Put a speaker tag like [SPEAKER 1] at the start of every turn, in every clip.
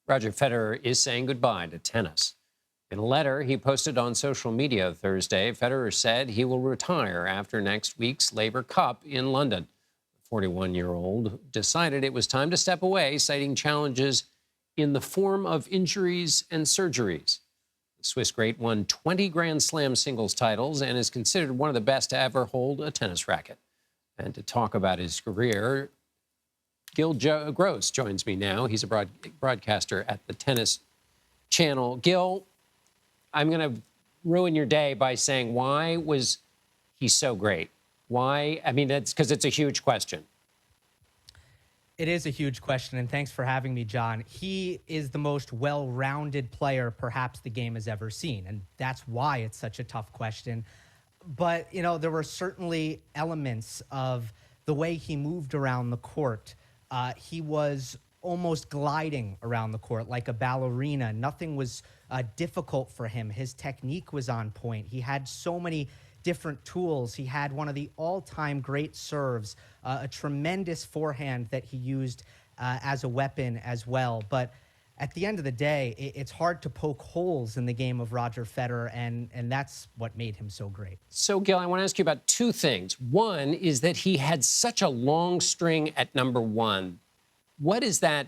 [SPEAKER 1] Roger Federer is saying goodbye to tennis. In a letter he posted on social media Thursday, Federer said he will retire after next week's Laver Cup in London. The 41-year-old decided it was time to step away, citing challenges in the form of injuries and surgeries. The Swiss great won 20 Grand Slam singles titles and is considered one of the best to ever hold a tennis racket. And to talk about his career, Gill Gross joins me now. He's a broadcaster at the Tennis Channel. Gill, I'm going to ruin your day by saying, why was he so great? Why? I mean, that's because it's a huge question.
[SPEAKER 2] It is a huge question, and thanks for having me, John. He is the most well-rounded player perhaps the game has ever seen, and that's why it's such a tough question. But, you know, there were certainly elements of the way he moved around the court. He was almost gliding around the court like a ballerina. Nothing was difficult for him. His technique was on point. He had so many different tools. He had one of the all-time great serves, a tremendous forehand that he used as a weapon as well. But at the end of the day, it's hard to poke holes in the game of Roger Federer, and that's what made him so great.
[SPEAKER 1] So, Gill, I want to ask you about two things. One is that he had such a long string at number one. What does that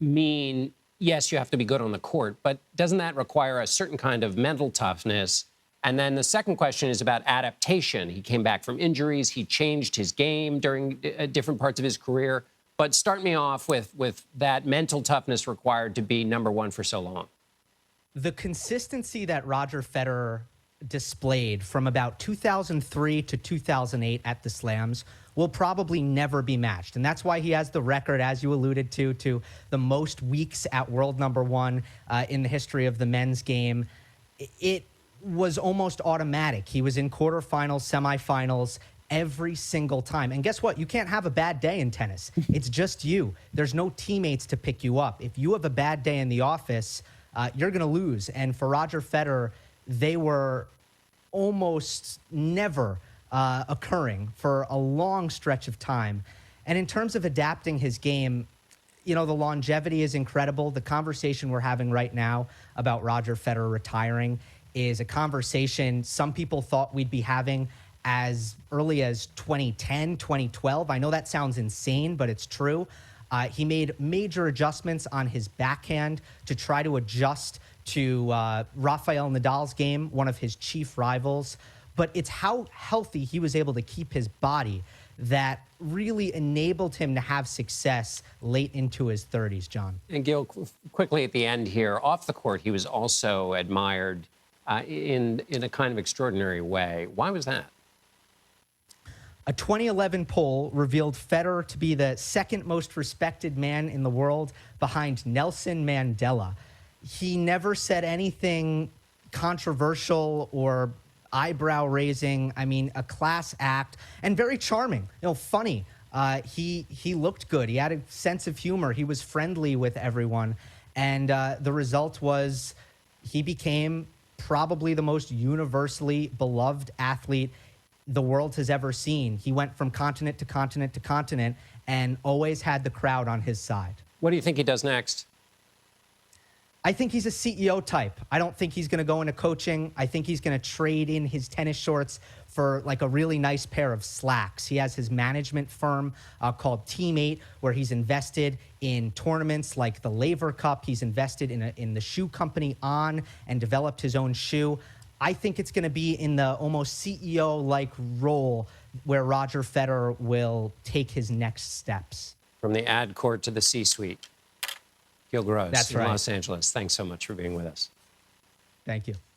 [SPEAKER 1] mean? Yes, you have to be good on the court, but doesn't that require a certain kind of mental toughness? And then the second question is about adaptation. He came back from injuries. He changed his game during different parts of his career. But start me off with that mental toughness required to be number one for so long.
[SPEAKER 2] The consistency that Roger Federer displayed from about 2003 to 2008 at the Slams will probably never be matched. And that's why he has the record, as you alluded to the most weeks at world number one in the history of the men's game. It was almost automatic. He was in quarterfinals, semifinals, every single time. And guess what? You can't have a bad day in tennis. It's just you. There's no teammates to pick you up. If you have a bad day in the office, you're going to lose. And for Roger Federer, they were almost never occurring for a long stretch of time. And in terms of adapting his game, you know, the longevity is incredible. The conversation we're having right now about Roger Federer retiring is a conversation some people thought we'd be having as early as 2010, 2012. I know that sounds insane, but it's true. He made major adjustments on his backhand to try to adjust to Rafael Nadal's game, one of his chief rivals. But it's how healthy he was able to keep his body that really enabled him to have success late into his 30s, John.
[SPEAKER 1] And Gill, quickly at the end here, off the court, he was also admired in a kind of extraordinary way. Why was that?
[SPEAKER 2] A 2011 poll revealed Federer to be the second most respected man in the world behind Nelson Mandela. He never said anything controversial or eyebrow-raising. I mean, a class act and very charming, you know, funny. He looked good. He had a sense of humor. He was friendly with everyone. And the result was he became probably the most universally beloved athlete the world has ever seen. He went from continent to continent to continent and always had the crowd on his side.
[SPEAKER 1] What do you think he does next?
[SPEAKER 2] I think he's a CEO type. I don't think he's going to go into coaching. I think he's going to trade in his tennis shorts for like a really nice pair of slacks. He has his management firm called Teammate, where he's invested in tournaments like the Laver Cup. He's invested in the shoe company On and developed his own shoe. I think it's going to be in the almost CEO-like role where Roger Federer will take his next steps.
[SPEAKER 1] From the ad court to the C-suite. Gill Gross
[SPEAKER 2] That's right.
[SPEAKER 1] in Los Angeles. Thanks so much for being with us.
[SPEAKER 2] Thank you.